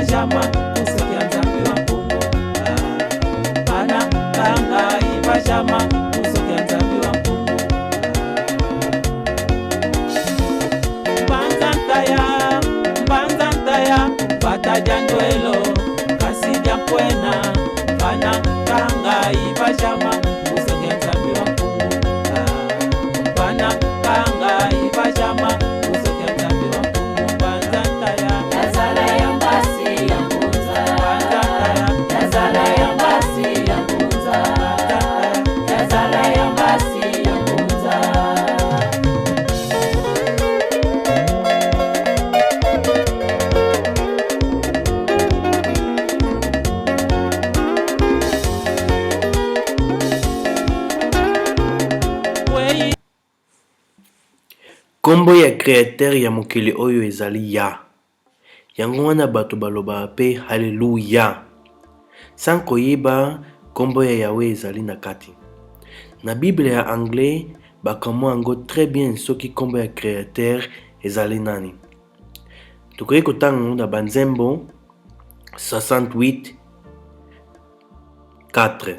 ibajama kusokia nzambe wa Kongo. Bana kanga ibajama kusokia nzambe wa Kongo. Mbanza ntaya bata jandoelo kasi jampwena. Bana kanga ibajama kusokia nzambe wa Kongo. Bana kanga ibajama kusokia nzambe wa Kongo. Mbanza ntaya Yazala ya mbasi ya mbuza. Yazala ya mbasi ya mbuza. Yazala ya mbasi ya mbuza. Kombo ya créateur ya mokili oyo ezali ya. Yango wana bato baloba pe haleluya. Sans koyeba kombo ya Yahweh ezali na kati. Na Bible ya anglais bakamwa yango très bien soki kombo ya créateur ezali nani. Tukoki kotanga yango na Banzembo 68:4.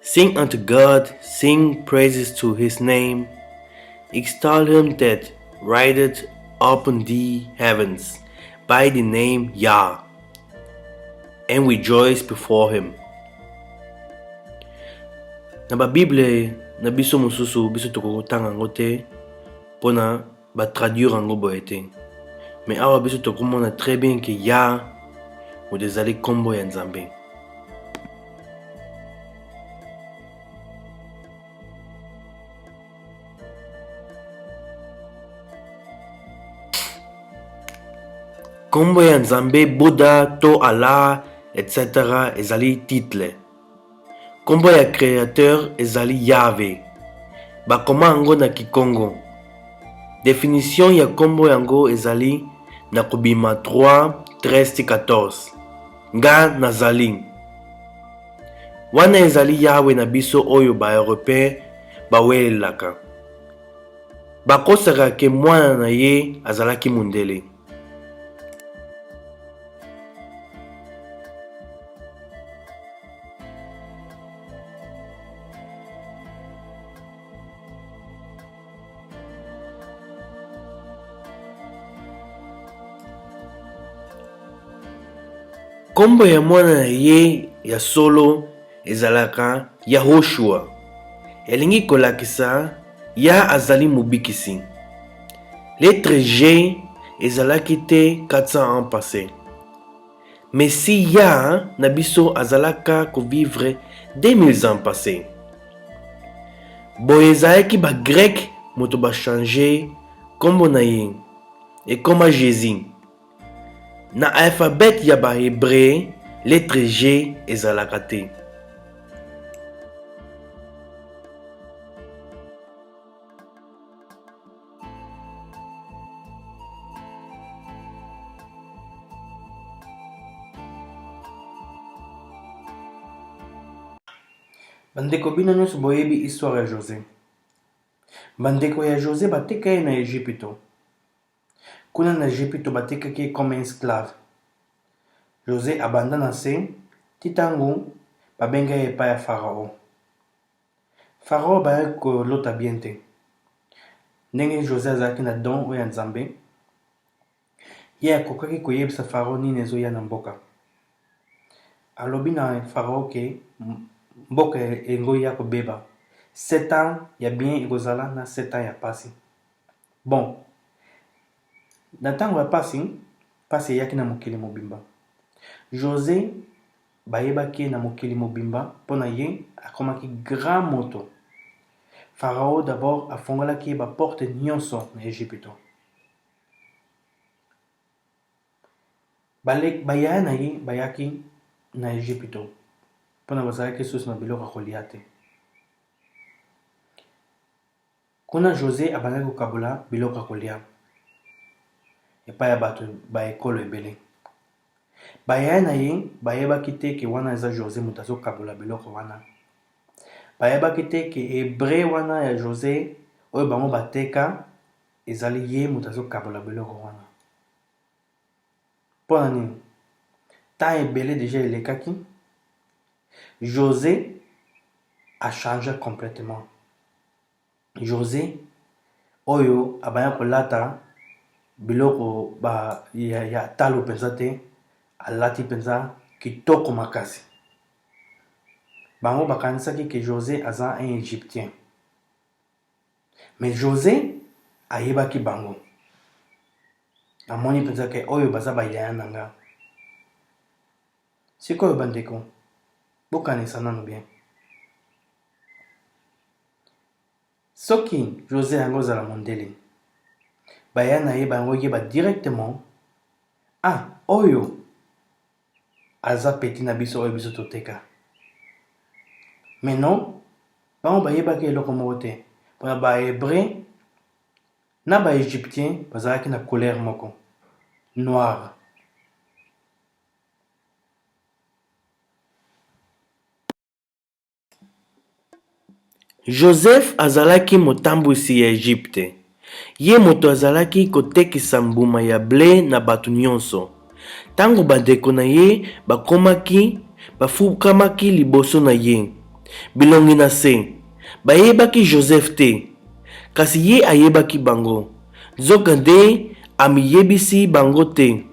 Sing unto God, sing praises to his name, extol him that rideth upon the heavens by the name Yah, and rejoice before him. Na ba Bible na biso mosusu biso tokotanga yango te pona ba traduire yango boye te. Mais awa biso tokomona très bien que Yah moto ezali kombo ya Nzambe. Kombo ya Nzambe, Buddha, to Allah, etc. ezali title. Kombo ya créateur ezali Yahweh. Bakoma yango na Kikongo. Définition ya kombo yango ezali na kobima 3:13-14. Nga nazali. Wana ezali Yahweh na biso oyo ba Européen bawelelaka. Bakosaka ke mwana na ye azalaki mundele. Kombo ya mwana na ye ya solo ezalaka Yahoshua. Elingi kolakisa ya azali mobikisi. Lettre G ezalaki te 400 ans passé. Mais si ya na biso azalaka kovivre 2000 ans passé. Boye ezalaki ba grec moto ba changer kombo na ye ekoma Jésus. Na alphabet ya ba hébreu lettre G ezalaka te. Bandeko bino nyonso boyebi histoire ya José. Bandeko ya José bateka ye na Egypte. Kuna na Egypte batekaki ye comme esclave. José abandona se titango babenga ye epai ya Pharaon. Pharaon bayaki kolota bien te. Ndenge José azalaki na don oyo ya Nzambe, ye akokaki koyebisa Pharaon nini ezoya na mboka. Alobi na Pharaon ke mboka engoya kobeba 7 ans ya bien ekozala na 7 ans ya pasi. Bon, na ntango ya pasi eyaki na mokili mobimba. José bayebaki na mokili mobimba mpona ye akomaki grand moto. Pharaon d'abord afongolaki ba porte nyonso na Egypte. Bayaya na ye bayaki na Egypte mpona bazalaki susu na biloko ya kolia te. Kuna José abandaki kokabola biloko ya kolia epai ya bato baekolo ebele. Bayaya na ye bayebaki te ke wana eza José moto azokabola biloko wana. Bayebaki te ke hébreu wana ya José oyo bango bateka ezali ye moto azokabola biloko wana. Mpo na nini? Temps ebele déjà elekaki, José a changé complètement. José oyo abaya kolata biloko ya talo penza te, alati penza kitoko makasi. Bango bakanisaki ke José aza un Égyptien. Mais José ayebaki bango. Amoni penza ke oyo baza bayaya na nga. Sikoyo bandeko, bokanisa nanu bien. Soki José yango ozala mondele, baya na ye bango yeba directement, oyo aza peti na biso oyo biso toteka. Mais non, bango bayebaki eloko moko te. Mpona ba-Hébreu na ba-Égyptien bazalaki na couleur moko, noir. Joseph azalaki motambwisi ya Egypte. Ye moto azalaki kotekisa mbuma ya ble na bato nyonso. Tango bandeko na ye bafukamaki liboso na ye, bilongi na se, bayebaki Joseph te, kasi ye ayebaki bango. Nzoka nde amiyebisi bango te,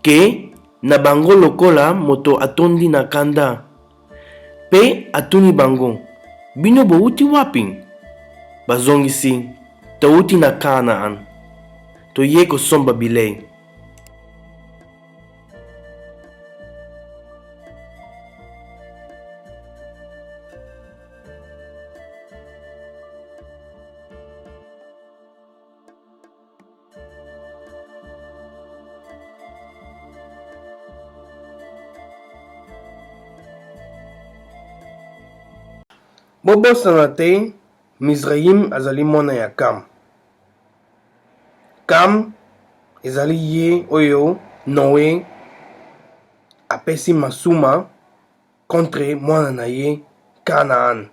ke na bango lokola moto atondi na kanda. Pe atuni bango, bino bouti wapi? Bazongisi, touti na Kanaan, toye kosomba bilei. Bobosana te, Mizraim azali mwana ya Kam. Kam ezali ye oyo Noé apesi masuma contre mwana na ye Kanaan.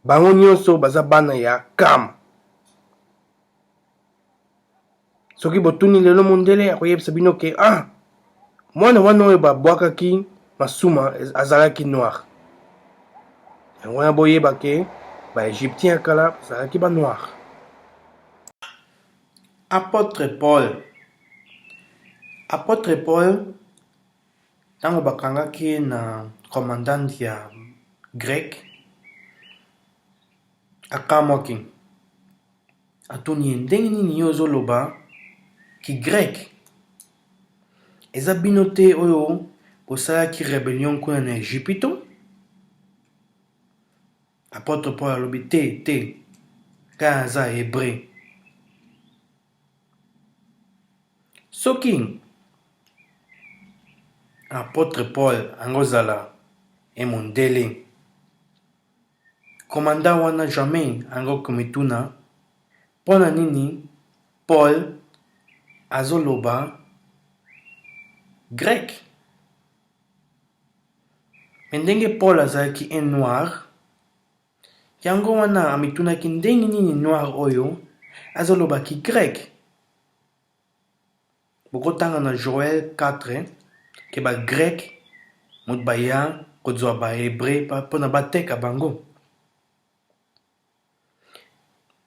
Bango nyonso baza bana ya Kam. Soki botuni lelo mondele akoyebisa bino ke mwana wana oyo babwakaki masuma azalaki noir. Yango wana boyeba ke ba-Égyptien ya kala bazalaki ba noir. Apôtre Paul ntango bakangaki na commandant ya grec, akamwaki atuni ye ndenge nini yo ozoloba ki grec eza bino te oyo bosalaki rebellion kuna na Egypto? Apôtre Paul alobi te kaka aza hébreu. Soki apôtre Paul angozala emondele, komanda wana jamais angokomituna mpona nini Paul azoloba grec. Mais ndenge Paul azalaki un noir, yango wana amitunaki ndenge nini noir oyo azolobaki grec. Bokotanga na Joël 4 ke ba grec moto baya kozwa ba hébreu mpona bateka bango.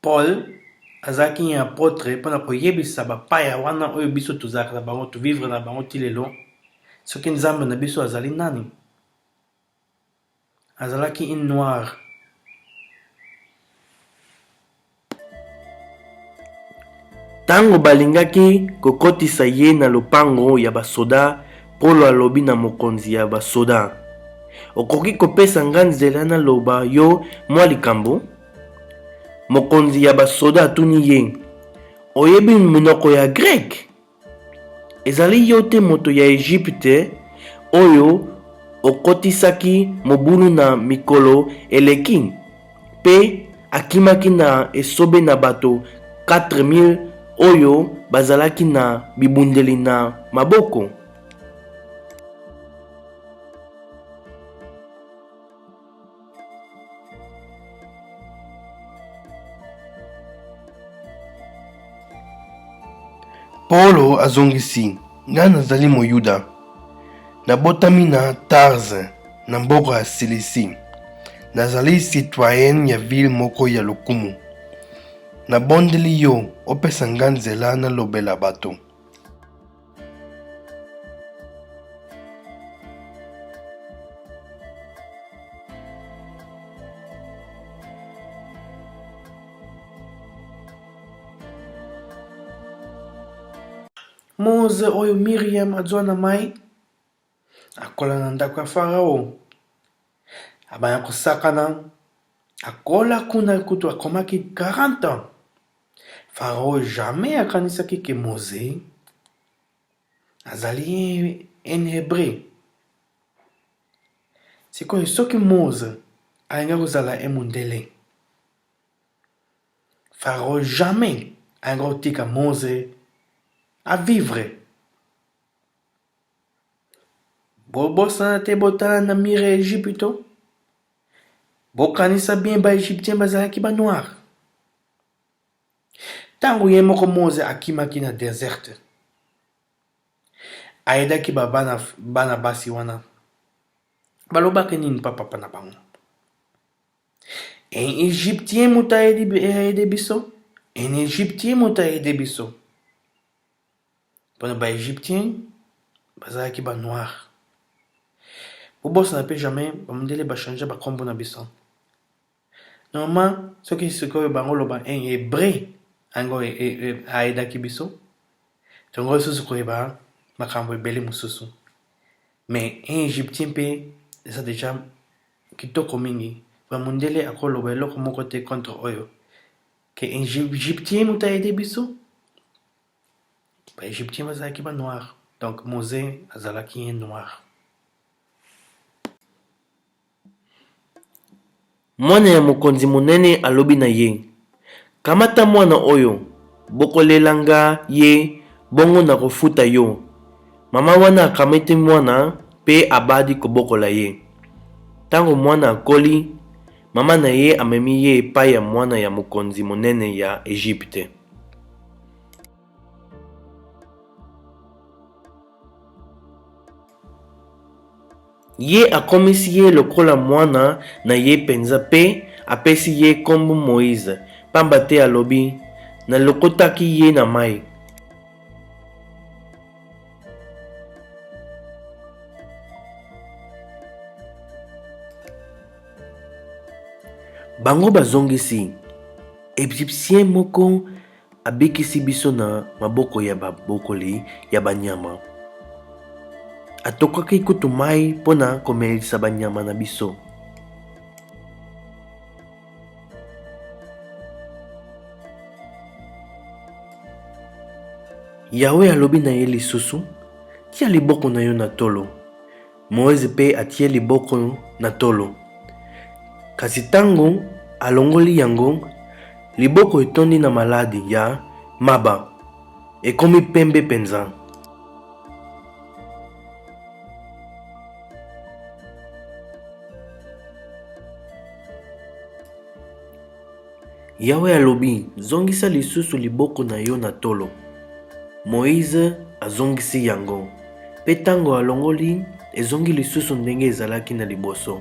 Paul azalaki un apôtre mpona koyebisa bapaya wana oyo biso tozalaka na bango, tovivre na bango ti lelo, soki nzambe na biso azali nani. Azalaki un noir. Tango balingaki kokotisa ye na lopango ya basoda, Polo alobi na mokonzi ya basoda, okoki kopesa nga nzela naloba yo mwa likambo? Mokonzi ya basoda atuni ye, oyebi minoko ya grec? Ezali yo te moto ya Egypte oyo okotisaki mobulu na mikolo eleki, pe akimaki na esobe na bato 4000 oyo bazalaki na bibundeli na maboko? Paulo azongisi, nga nazali moyuda, nabotami na Tarse na mboka ya Silisi, nazali citoyen ya ville moko ya lokumu. Nabondeli yo opesa nga nzela nalobela bato. Mose oyo Miriam azwa na mai akola na ndako ya Farao, abaya kosakana, akola kuna kutu akomaki 40 ans. Farao jamais akanisaki ke Mose azali en hébreu. Sikoyo soki Mose alinga kozala emundele, Farao jamais alinga kotika Mose a vivre. Bobosana te botala na mire ya Egypto, bokanisa bien ba Egyptien bazalaki ba noir. Tango ye moko Mose akimaki na desert, ayedaki bana basi wana, balobaki nini papa na bango? Un Égyptien moto ayede biso, un Égyptien moto ayede biso. Mpona ba Égyptien bazalaki ba noir. Bobosana pe jamais bamundele bachange bakombo na biso. Normalement, soki sikoyo bango loba un hébreu ango ayedaki biso, tongo susu koyeba makambo ebele mosusu. Mais un Égyptien mpe eza déjà kitoko mingi. Bamundele akoloba eloko moko te contre oyo. Que un Égyptien moto ayede biso, ba Égyptien bazalaki ba noir. Donc Mose azalaki un noir. Mwana ya mokonzi monene alobi na ye, kamata mwana oyo, bokolelanga ye, bongo na kofuta yo. Mama wana akamati mwana pe abadi kobokola ye. Tango mwana akoli, mama na ye amemi ye epai ya mwana ya mokonzi monene ya Egypte. Ye akomisi ye lokola mwana na ye penza pe apesi ye kombo Moïse, pamba te alobi, nalokotaki ye na mai. Bango bazongisi, Egyptien moko abikisi biso na maboko ya babokoli ya banyama. Atokaki kutu mai pona komelisa banyama na biso. Yawe alobi na ye lisusu, tia liboko na yo na tolo. Moïse pe atie liboko na tolo. Kasi tango alongoli yango, liboko etondi na maladi ya maba, ekomi pembe penza. Yawe alobi, zongisa lisusu liboko na yo na tolo. Moïse azongisi yango, pe tango alongoli ezongi lisusu ndenge ezalaki na liboso.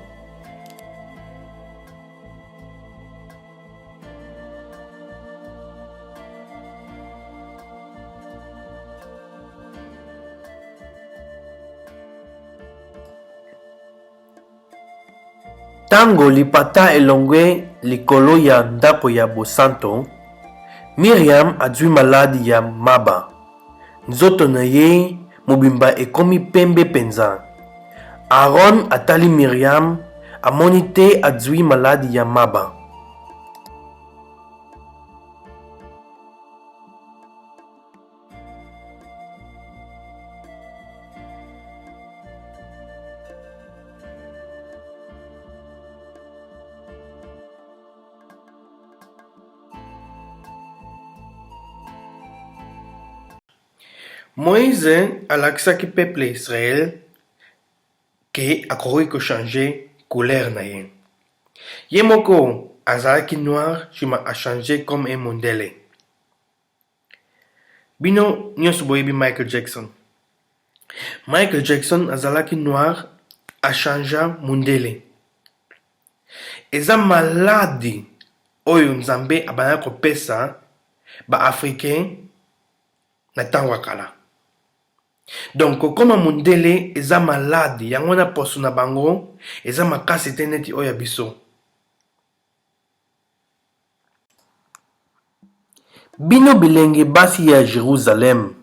Tango lipata elongwe likolo ya ndako ya bosanto, Miriam azwi maladi ya maba. Nzoto na ye mobimba ekomi pembe penza. Aaron atali Miriam, amoni te azwi maladi ya maba. Moïse alakisaki peuple Israël ke akoki kochange couleur na ye. Ye moko azalaki noir, shima a changé comme un mondele. Bino nyonso boyebi Michael Jackson. Michael Jackson azalaki noir achangea mundele. Eza maladi oyo Nzambe abandaki kopesa ba-Africain na ntango ya kala. Donc kokoma mundele eza maladi yango wana poso na bango eza makasi te neti oyo ya biso. Bino bilenge basi ya Jerusalem,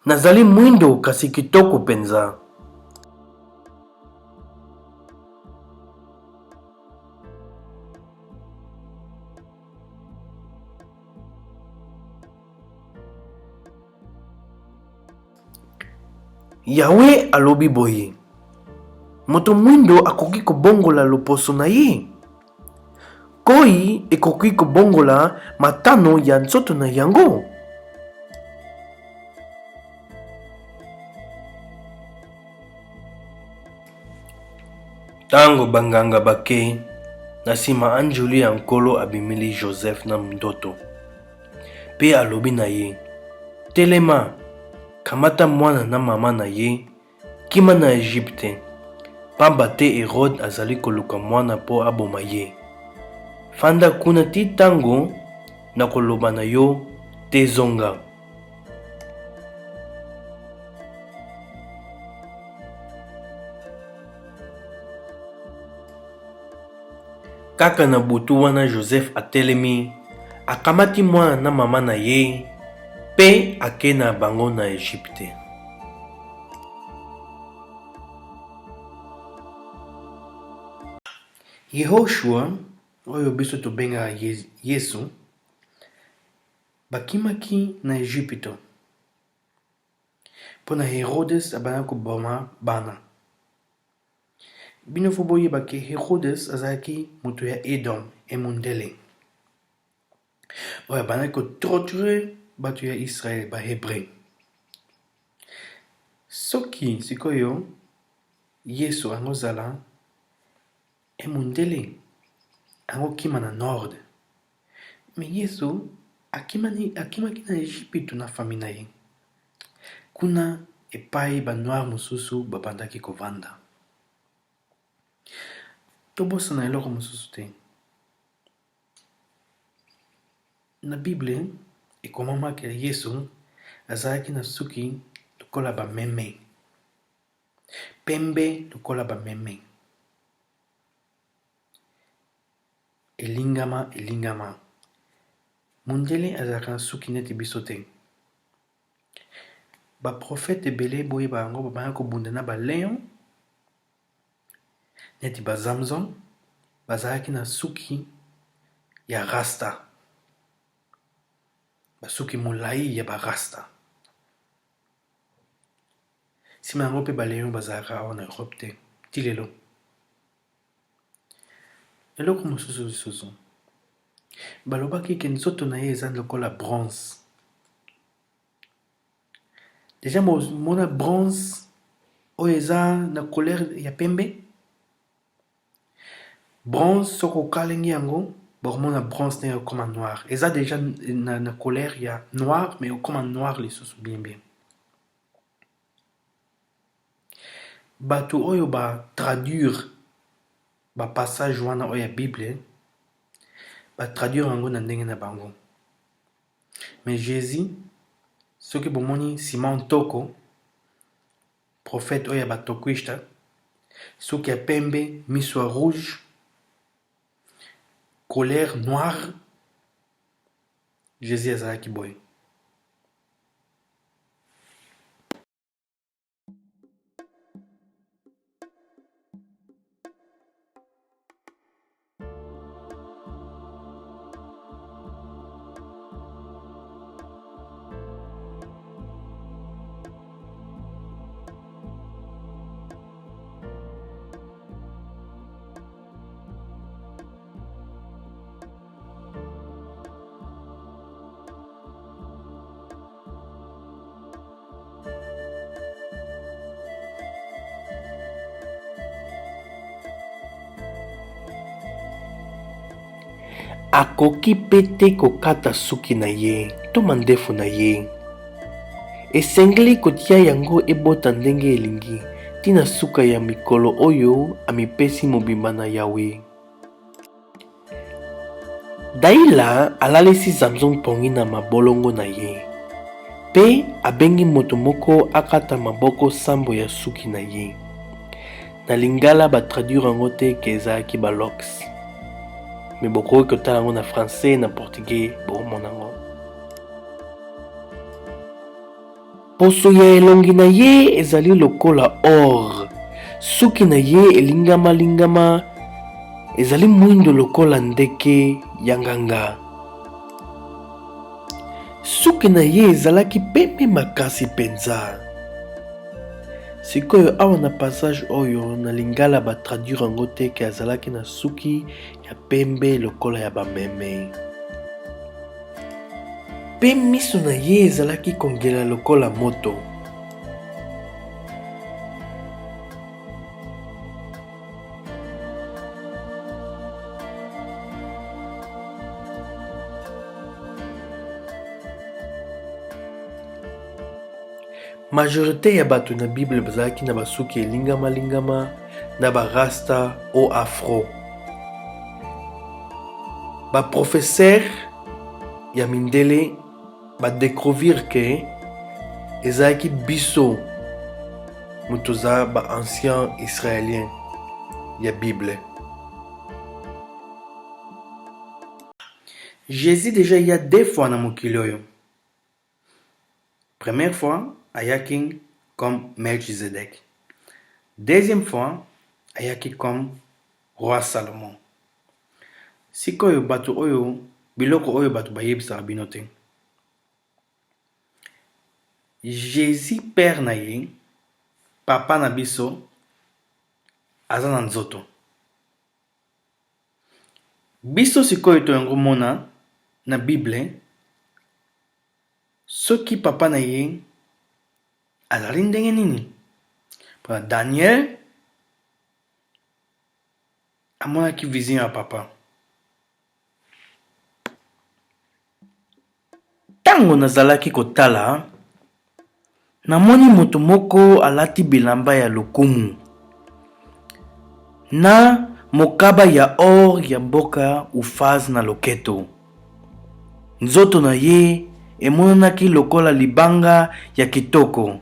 nazali mwindo kasi kitoko penza. Yawe alobi boye, moto mwindo akoki kobongola loposo na ye. Koi ekoki kobongola matano ya nzoto na yango. Tango banganga bake, na nsima anjuli ya nkolo abimeli Joseph na ndoto. Pe alobi na ye, telema, kamata mwana na mama na ye, kima na Egypte. Pamba te Herode azali koluka mwana po aboma ye. Fanda kuna ti tango na koloba na yo te zonga. Kaka na butu wana Joseph atelemi, akamati mwana na mama na ye, pe ake na bango na Egypte. Yehoshua, oyo biso tobenga Yesu, bakimaki na Egypte. Pona Herodes abana koboma bana. Bino fo boyeba ke Herodes azalaki moto ya Edom emundele. Oyo abana kotorture bato ya Israel ba Hebreu. Soki sikoyo Yesu angozala emundele ango kima na nord. Me Yesu akimaki na Egypte na fami na ye. Kuna epai ba noir mosusu babandaki kovanda. Tobosa na eloko mosusu te. Na Bible ekomama ke Yesu azalaki na suki lokola ba meme. Pembe lokola ba meme. Elingama. Mundele azalaka na suki neti biso te. Ba prophète ebele boye bango babana kobunda na ba lion neti ba Samson bazalaki na suki ya rasta. Basuki molai ya ba rasta. Sima yango pe ba lion bazalaka awa na Europe te. Ti lelo. Eloko mosusu lisusu. Balobaki ke nzoto na ye eza lokola bronze. Deja mona bronze oyo eza na couleur ya pembe. Bronze soko kalengi yango bomona bronze ne okoma noir. Eza deja na couleur ya noir mais okoma noir lisusu bien bien. Bato oyo ba traduire ba passage wana oyo ya Bible ba traduire yango na ndenge na bango. Mais Jésus soki bomoni Simon Toko prophète oyo ya batokwishta soki ya pembe miso rouge colère noire Jésus azalaki boye. Akoki pe te kokata suki na ye to mandefu na ye. esengeli kotia yango ebota ndenge elingi tina suka ya mikolo oyo amipesi mobimba na Yawe. Daila alalisi Samson pongi na mabolongo na ye, pe abengi moto moko akata maboko sambo ya suki na ye. Na lingala batraduire yango te ke ezalaki balox, me bokoki kotala yango na français na portugais bokomona yango. Poso ya elongi na ye ezali lokola or, suki na ye elingama ezali mwindo lokola ndeke ya nganga. Suki na ye ezalaki pembe makasi penza. Sikoyo awa na passage oyo na lingala batraduire yango te ke azalaki na suki ya pembe lokola ya bameme. Pe miso na ye ezalaki kongela lokola moto. Majorité ya bato na Bible bazalaki na basuki elingama na barasta o afro. Ba professeur ya mindele badécouvrir ke ezalaki biso mutoza ba ancien israélien ya Bible. Jésus déjà il y a 2 fois na mokili oyo. Première fois ayaki comme Melchizedek. Deuxième fois ayaki comme roi Salomon. Sikoyo bato oyo biloko oyo bato bayebisaka bino te. Jésus père na ye, papa na biso aza na nzoto. Biso sikoyo toyango mona na Bible, soki papa na ye azali ndenge nini? Pona Daniel amonaki vision ya papa. Tango nazalaki kotala, namoni moto moko alati bilamba ya lokumu na mokaba ya or ya mboka Ufaz na loketo. Nzoto na ye emonanaki lokola libanga ya kitoko.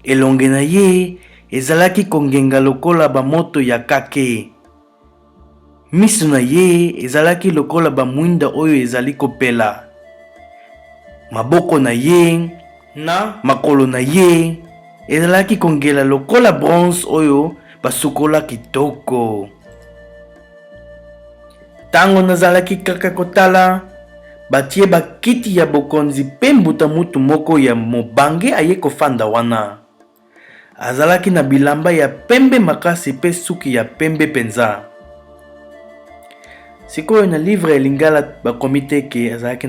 Elonge na ye ezalaki kongenga lokola bamoto ya kake. Miso na ye ezalaki lokola bamwinda oyo ezali kopela. Maboko na ye na makolo na ye ezalaki kongela lokola bronze oyo basukola kitoko. Tango nazalaki kaka kotala, batie bakiti ya bokonzi pe mbuta mutu moko ya mobange aye kofanda wana. Azalaki na bilamba ya pembe makasi pe suki ya pembe penza. Sikoyo na livre ya lingala bakomi te ke azalaki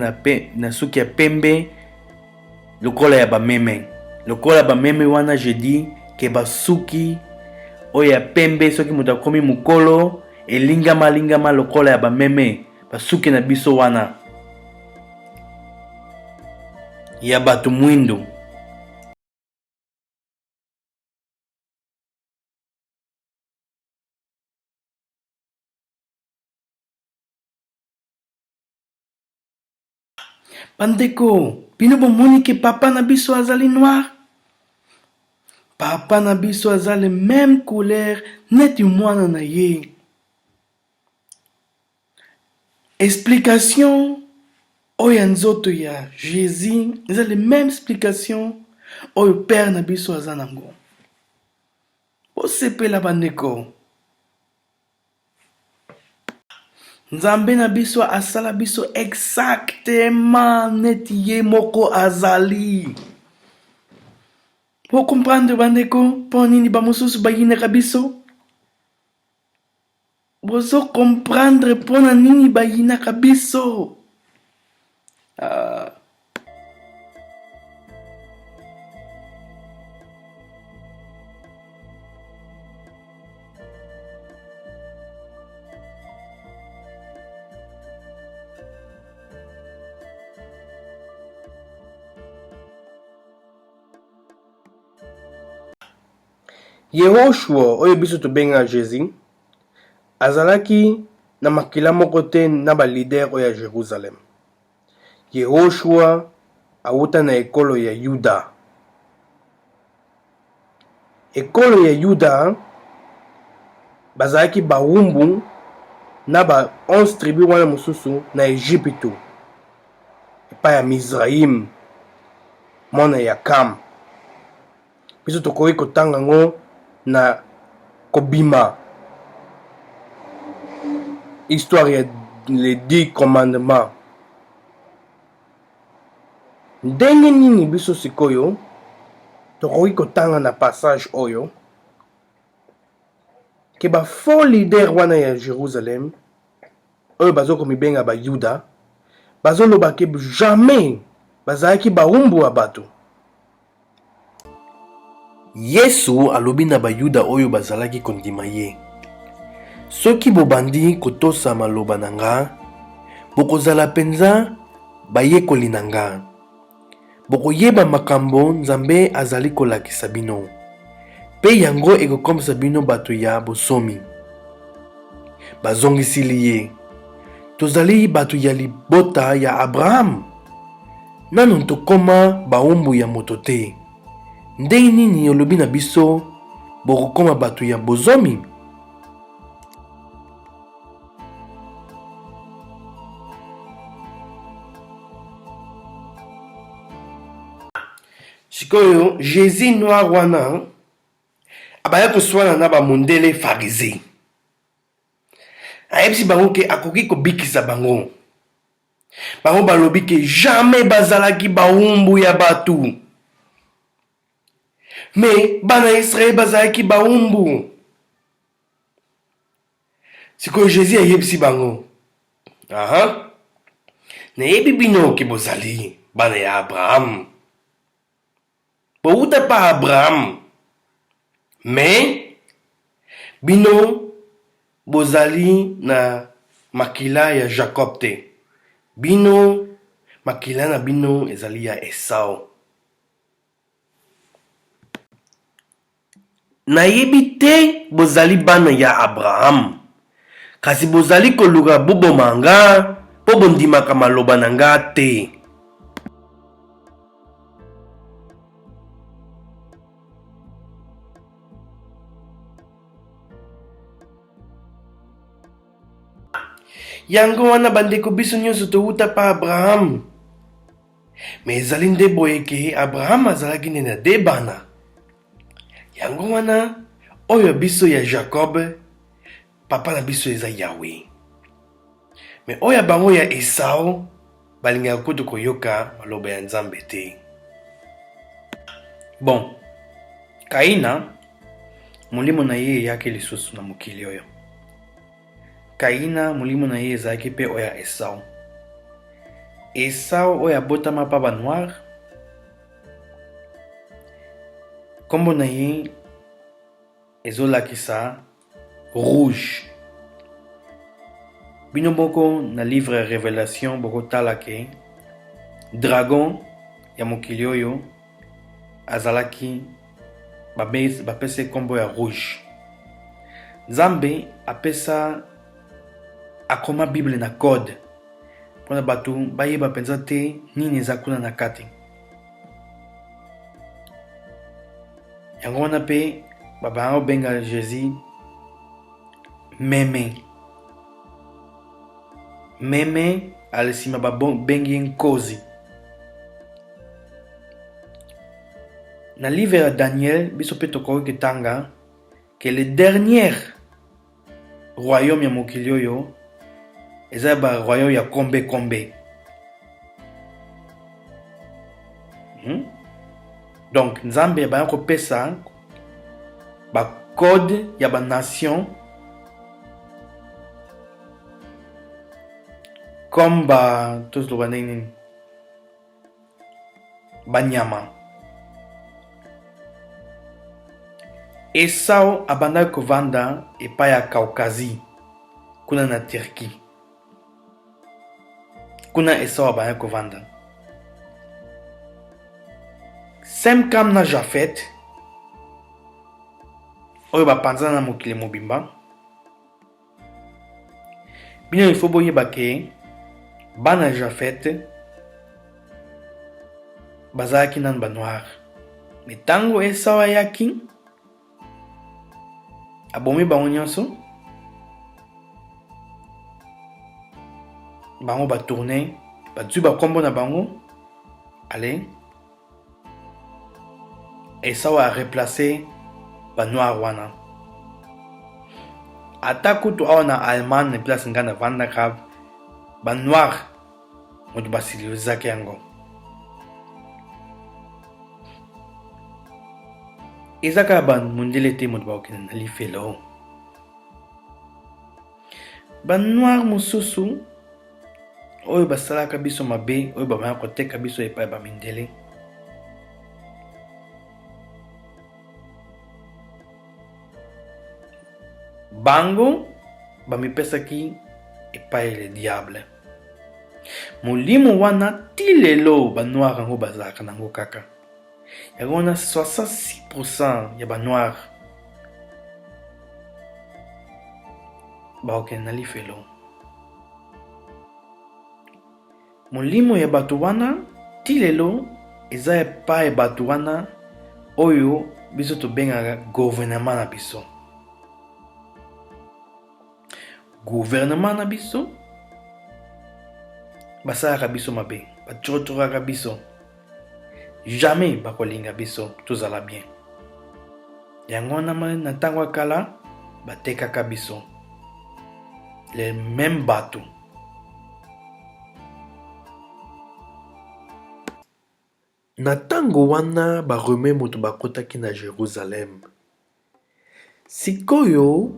na suki ya pembe lokola ya bameme. Lokola bameme wana je dis ke basuki oyo ya pembe soki moto akomi mukolo elingama lokola ya bameme, basuki na biso wana ya bato mwindo. Bandeko, bino bomoni ke papa na biso azali noir? Papa na biso azali même couleur neti mwana na ye. Explication oyo ya nzoto ya Jésus eza le même explication oyo père na biso aza nango. Bosepela bandeko. Nzambe na biso asala biso exactement neti ye moko azali. Vous comprendre bandeko mpo nini bamosusu bayinaka biso? Bozo comprendre mpo na nini bayinaka biso? Yehoshua oyo biso tobenga Jésus azalaki na makila moko te na balider oyo ya Jérusalem. Yehoshua awuta na ekolo ya Yuda. Ekolo ya Yuda bazalaki bawumbu na ba 11 tribu wana mosusu na Egypte epai ya Mizraim mwana ya Kam. Biso tokoki kotanga ngo na kobima histoire ya les 10 commandements. Ndenge nini biso sikoyo tokoki kotanga na passage oyo ke ba faux leader wana ya Jérusalem oyo bazokomibenga ba Yuda bazoloba ke jamais bazalaki bawumbu ya bato. Yesu alobi na bayuda oyo bazalaki kondima ye, soki bobandi kotosa maloba na nga, bokozala penza bayekoli na nga. Bokoyeba makambo Nzambe azali kolakisa bino, pe yango ekokomisa bino bato ya bosomi. Bazongisili ye, tozali bato ya libota ya Abraham, nanu tokoma bawumbu ya moto te. Ndenge nini olobi na biso bokokoma bato ya bozomi? Sikoyo Jésus noir wana abaya koswana na bamondele farisé. Ayebisi bango ke akoki kobikisa bango. Bango balobi ke jamais bazalaki bawumbu ya batu. Mais bana Israël bazalaki bawumbu. Sikoyo Jésus ayebisi bango. Nayebi bino ke bozali bana ya Abraham. Bouta pa Abraham. Mais bino bozali na makila ya Jacob te. Bino makila na bino ezali ya Esau. Nayebi te bozali bana ya Abraham, kasi bozali koluka boboma nga po bondimaka maloba na nga te. Yango wana bandeko biso nyonso towuta pa Abraham. Me ezali nde boye ke Abraham azalaki nde na de bana. Yango wana oyo biso ya Jacob papa na biso eza Yahweh. Me oyo bango ya Esau balingaka kutu koyoka maloba ya Nzambe te. Bon, Kaina molimo na ye eyaki lisusu na mokili oyo. Kaina molimo na ye ezalaki pe oyo ya Esau. Esau oyo abotama pa ba noir. Kombo na ye ezolakisa rouge. Bino boko na livre Révélation boko talake dragon ya mokili oyo azalaki bapese kombo ya rouge. Nzambe apesa akoma Bible na code pona batu bayeba penza te nini eza kuna na kati. Yango wana pe baba benga Jésus meme alisima bengi nkozi. Na livre ya Daniel biso pe tokoki ketanga que le dernier royaume ya mokili oyo eza ba royaume ya kombe. Donc Nzambe ba kopesa ba code ya ba nation comme ba tous lo banini banyama. Esau abanda kovanda epai ya Kaukazi kuna na Turki. Kuna Esau abanda kovanda. Sem kam na Jafet oyo bapanzana na mokili mobimba. Bino il faut boyeba ke bana Jafet bazalaki nanu banoir. Me ntango Esau ayaki abomi bango nyonso, bango batourne bazwi bakombo na bango. Ale Esau a replacé banoir wana. Ata kutu awa na Allemagne place nga na vandaka banoir moto basilizaki yango. Ezaka bamundele te moto bakokende na lifelo. Banoir mosusu oyo basalaka biso mabe, oyo bamaya koteka biso epai bamindele, bango bamipesaki epai le diable. Molimo wana ti lelo banoir yango bazalaka nango kaka. Yango wana 66% ya banoir bakokende na lifelo. Molimo ya bato wana ti lelo eza epai bato wana oyo biso tobengaka gouvernement na biso. Gouvernement na biso basalaka biso mabe, bachotoraka biso, jamais bakolinga biso tozala bien. Yango wana na ntango ya kala batekaka biso le même bato. Na ntango wana barome moto bakotaki na Jérusalem, sikoyo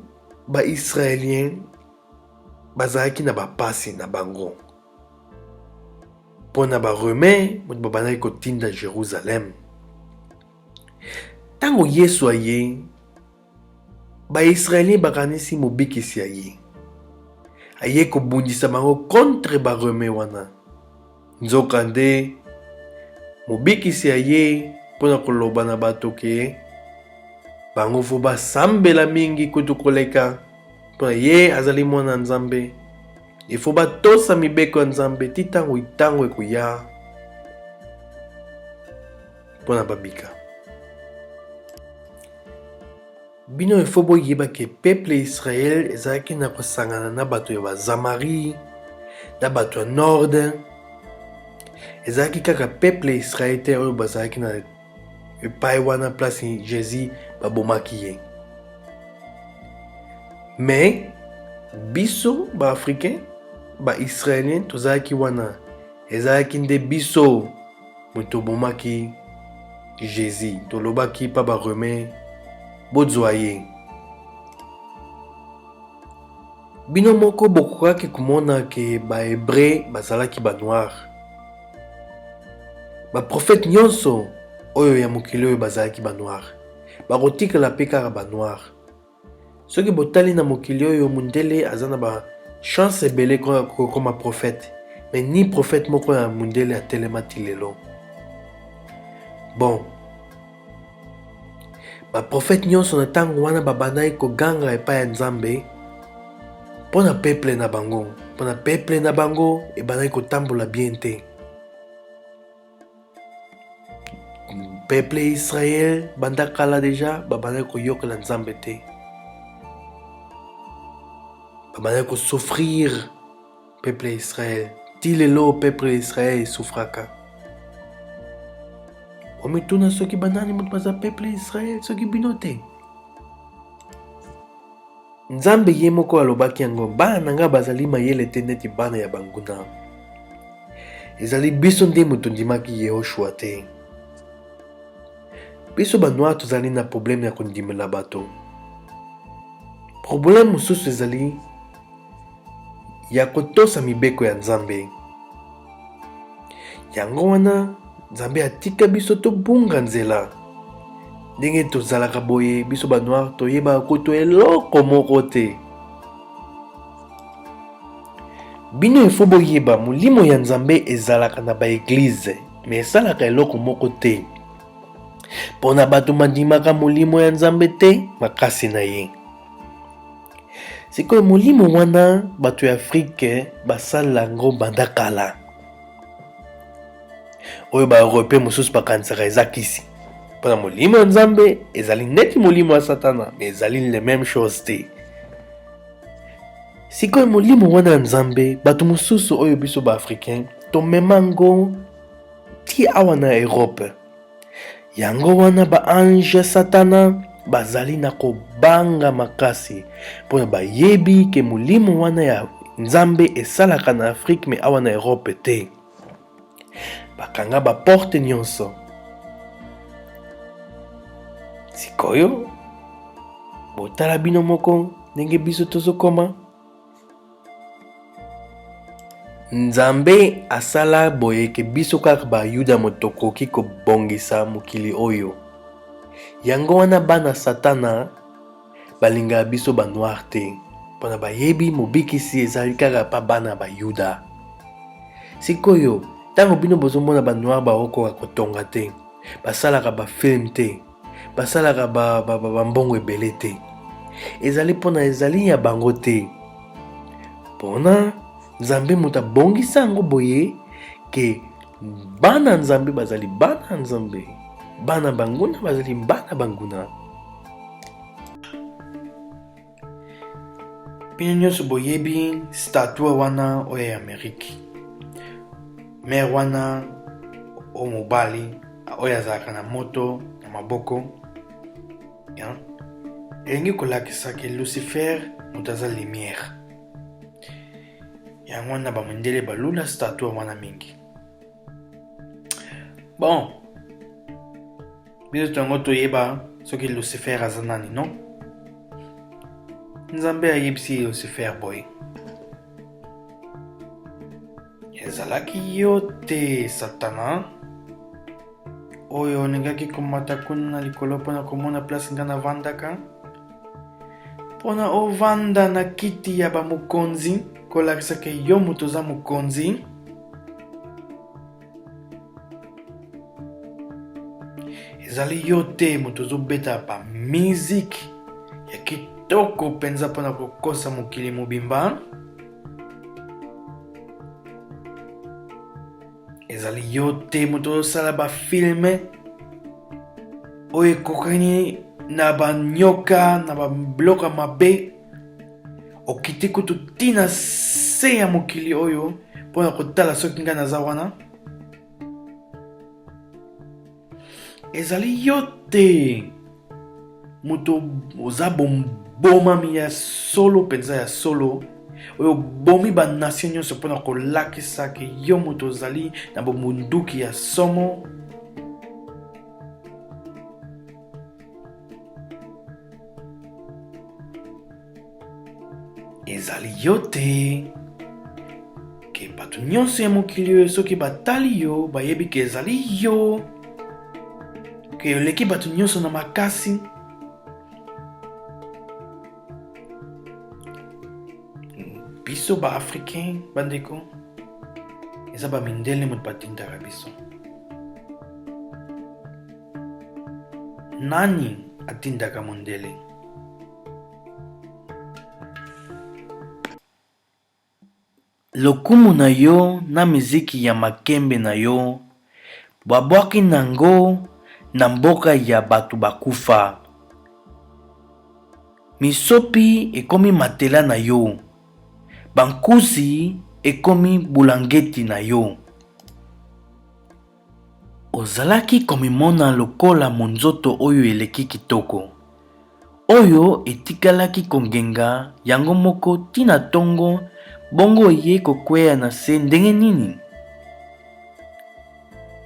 baisraélien bazalaki na bapasi na bango. Pona barome moto babandaki kotinda Jérusalem. Ntango Yesu aye, baisraélien bakanisi mobikisi aye. Aye kobundisa bango contre barome wana. Nzokande mobikisi aye mpona koloba na bato ke bango fo basambela mingi kutu koleka mpona ye azali mwana Nzambe. Ifo batosa mibeko ya Nzambe ti ntango ekoya mpona babika. Bino ifo boyeba ke peuple Israël ezalaki na kosangana na bato ya bazamari na bato ya nord. Ezalaki kaka peuple Israël te oyo bazalaki na epai wana place Jésus babomaki ye. Mais biso ba-africain ba-israélien tozalaki wana, ezalaki nde biso moto bomaki Jésus. Tolobaki pa barome bozwa ye. Bino moko bokokaki komona ke ba-hébreu bazalaki ba-noir. Baprofete nyonso oyo ya mokili oyo bazalaki ba-noir, bakotikala mpe kaka ba-noir. Soki botali na mokili oyo mundele aza na ba chance ebele kokoma prophète, mais ni prophète moko ya mundele atelema ti lelo. Bon, baprofete nyonso na ntango wana babandaki koganga epai ya Nzambe mpona peuple na bango, mpona peuple na bango ebandaki kotambola bien te. Peuple Israël banda kala deja babandaki koyokola Nzambe te. Babandaki kosouffrir peuple Israël. Ti lelo peuple Israël esouffraka. Omituna soki banani moto baza peuple Israël, soki bino te. Nzambe ye moko alobaki yango, bana na nga bazali mayele te neti bana ya banguna. Ezali biso nde moto ndimaki Yehoshua te. Biso banoir tozali na problème ya kondimela bato. Problème mosusu ezali ya kotosa mibeko ya Nzambe. Yango wana Nzambe atika biso tobunga nzela. Ndenge tozalaka boye biso banoir toyeba kutu eloko moko te. Bino ifo boyeba molimo ya Nzambe ezalaka na ba église, mais esalaka eloko moko te. Pona bato mandimaka molimo ya Nzambe te makasi na ye. Sikoyo molimo wana bato ya Afrique basala yango banda kala. Oyo ba Européen mosusu bakanisaka eza kisi. Pona molimo ya Nzambe ezali neti molimo ya Satana, mais ezali le même chose te. Sikoyo molimo wana ya Nzambe bato mosusu oyo biso ba Africain tomema ngo ti awa na Europe. Yango wana ba ange Satana bazali na kobanga makasi mpona bayebi ke molimo wana ya Nzambe esalaka na Afrique me awa na Europe te. Bakanga ba porte nyonso. Sikoyo botala bino moko ndenge biso tozokoma. Nzambe asala boye ke biso kaka bayuda motokoki kobongisa mokili oyo. Yango wana bana Satana balinga biso ba noir te. Mpona bayebi mobikisi ezali kaka pa bana bayuda. Sikoyo tango bino bozomona ba noir baokoka kotonga te, basalaka ba film te, basalaka ba mbongo ebele te, ezali mpona ezali ya bango te. Mpona Nzambe moto abongisa yango boye ke bana Nzambe bazali bana Nzambe, bana banguna bazali bana banguna. Bino nyonso boyebi statue wana oyo ya Amerike. Mer wana o mobali oyo azalaka na moto na maboko. Elingi kolakisa ke Lucifer moto aza lumière. Yango wana bamindele balula statue wana mingi. Bon, biso tongo toyeba soki Lucifer aza nani, non? Nzambe ayebisi Lucifer boy. Ezalaki yo te Satana oyo oningaki komata kuna na likolo mpona komona place nga na vandaka, mpona ovanda na kiti ya bamokonzi kolakisa ke yo moto oza mokonzi. Ezali yo te moto ozobeta ba musique ya kitoko penza mpona kokosa mokili mobimba. Ezali yo te moto ozosala ba filme oyo ekokani na banyoka na babiloko mabe, okiti kutu tina se ya mokili oyo mpona kotala soki nga naza wana. Ezali yo te moto oza bombomami ya solo penza ya solo oyo bomi ba nation nyonso mpona kolakisa ke yo moto ozali na bomunduki ya somo. Ezali yo te ke bato nyonso ya mokili oyo soki batali yo bayebi ke ezali yo, ke oleki bato nyonso na makasi. Biso ba Africain bandeko eza ba mindele moto batindaka biso. Nani atindaka mondele? Lokumu na yo na miziki ya makembe na yo babwaki nango na mboka ya bato bakufa. Misopi ekomi matela na yo, bankusi ekomi bulangeti na yo. Ozalaki komimona lokola monzoto oyo eleki kitoko, oyo etikalaki kongenga yango moko tina tongo bongo ye kokweya na se ndenge nini.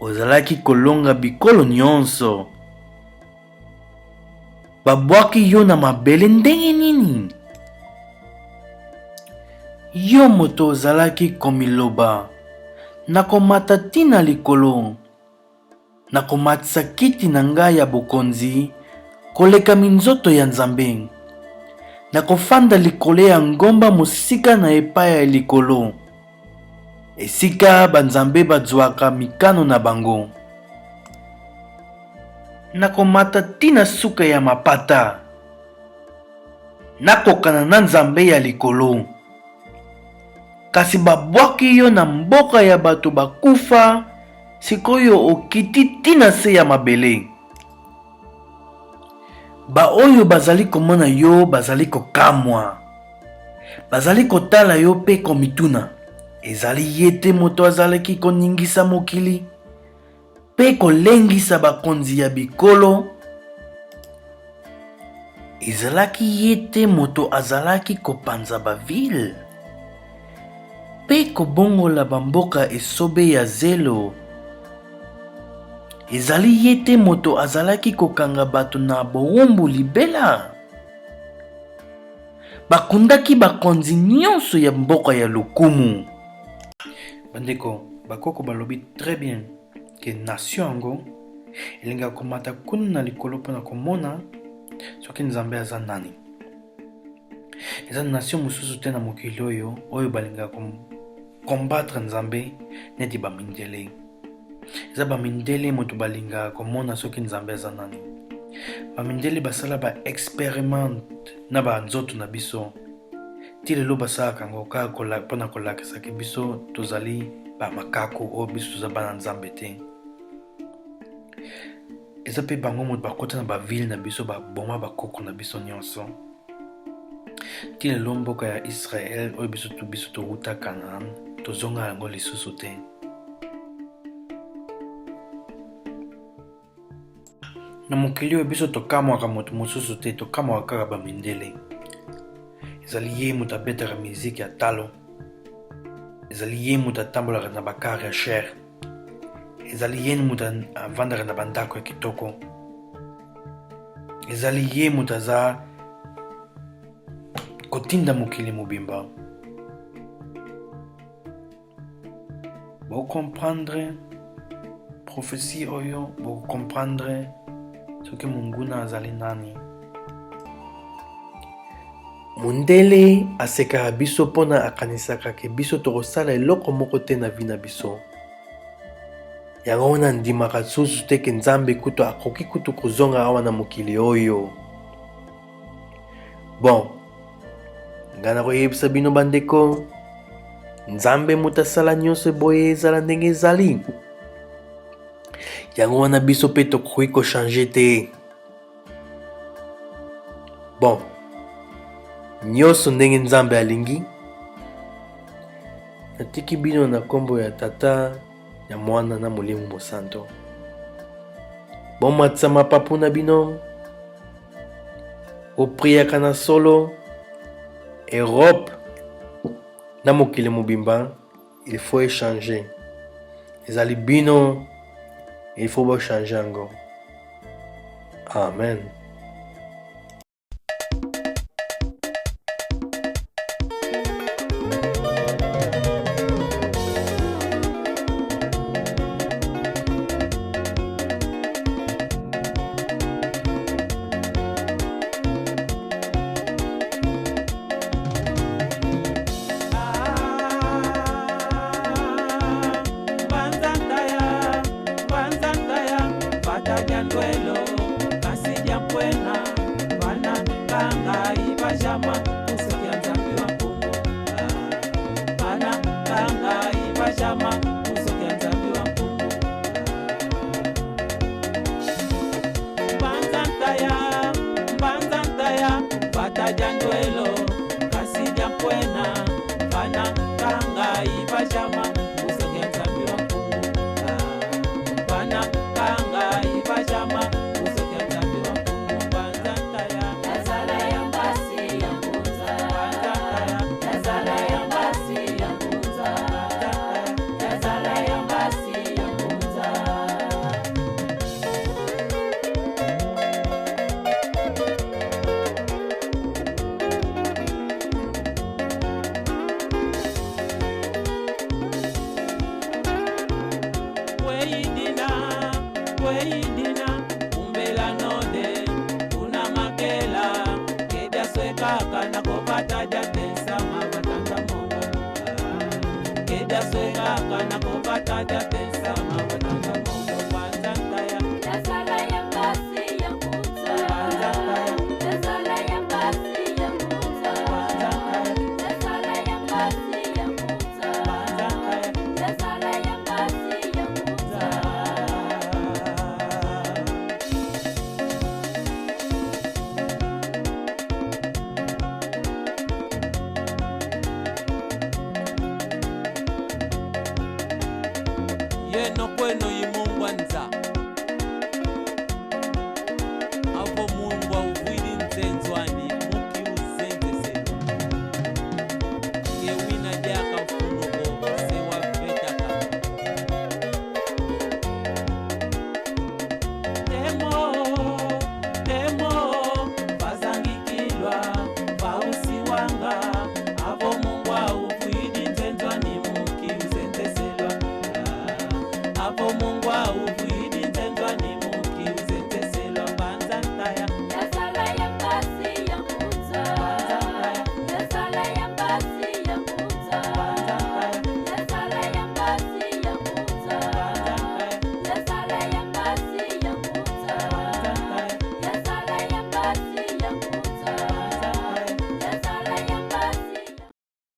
Ozalaki kolonga bikolo nyonso, babwaki yo na mabele ndenge nini. Yo moto ozalaki komiloba nakomata tina likolo, nakomatisa kiti na ngai ya bokonzi koleka minzoto ya Nzambe, nakofanda likolo ya ngomba mosika na epai ya likolo, esika banzambe bazwaka mikano na bango. nakomata tina suka ya mapata, nakokana na nzambe ya likolo. Kasi babwaki yo na mboka ya bato bakufa, sikoyo okiti tina se ya mabele. Baoyo bazali komona yo bazali kokamwa, bazali kotala yo pe komituna, ezali ye te moto azalaki koningisa mokili pe kolengisa bakonzi ya bikolo? Ezalaki ye te moto azalaki kopanza bavile pe kobongola bamboka esobe ya zelo? Ezali ye te moto azalaki kokanga bato na bowumbu libela? Bakundaki bakonzi nyonso ya mboka ya lokumu. Bandeko, bakoko balobi très bien ke nation yango elinga komata kuna na likolo mpona komona soki nzambe aza nani. Eza nation mosusu te na mokili oyo balingaka combattre nzambe neti bamindele. Eza bamindele moto balingaka komona soki nzambe aza nani. Bamindele basala ba-experiment na banzoto na biso. Ti lelo basalaka yango kaka mpona kolakisaki biso tozali bamakako oyo biso toza bana nzambe te. Eza mpe bango moto bakota na bavile na biso baboma bakoko na biso nyonso. Ti lelo mboka ya Israel oyo biso towuta Kanaan tozonga yango lisusu te. Na mokili oyo biso tokamwaka moto mosusu te, tokamwaka kaka bamindele. Ezali ye moto abetaka miziki ya talo, ezali ye moto atambolaka na bakar ya cher, ezali ye moto avandaka na bandako ya kitoko, ezali ye moto aza kotinda mokili mobimba. Bokomprendre prophétie oyo, bokomprendre soki monguna azali nani. Mundele asekaka biso mpona akanisaka ke biso tokosala eloko moko te na vi na biso. Yango wana ndimaka susu te ke nzambe kutu akoki kutu kozonga awa na mokili oyo. Bon, nga na koyebisa bino bandeko, nzambe moto asala nyonso boye ezala ndenge ezali. Yango wana biso mpe tokoki kochange te. Bon, nyonso ndenge nzambe alingi. Natiki bino na kombo ya Tata, ya Mwana na Molimo Mosantu. Bomatisa mapapu na bino, opriaka na solo. Europe na mokili mobimba, il faut échanger. Ezali bino, il faut changer yango. Amen. Yazala ya mbasi neno kwenu